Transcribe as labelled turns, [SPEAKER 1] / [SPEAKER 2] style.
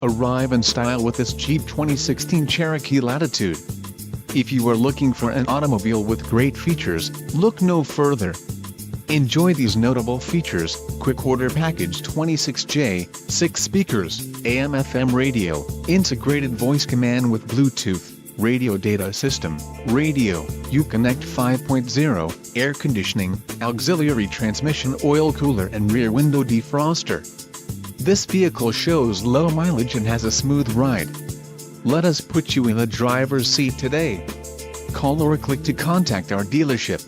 [SPEAKER 1] Arrive in style with this Jeep 2016 Cherokee Latitude. If you are looking for an automobile with great features, look no further. Enjoy these notable features: quick order package 26J, 6 speakers, AM/FM radio, integrated voice command with Bluetooth, radio data system, radio, Uconnect 5.0, air conditioning, auxiliary transmission, oil cooler and rear window defroster. This vehicle shows low mileage and has a smooth ride. Let us put you in the driver's seat today. Call or click to contact our dealership.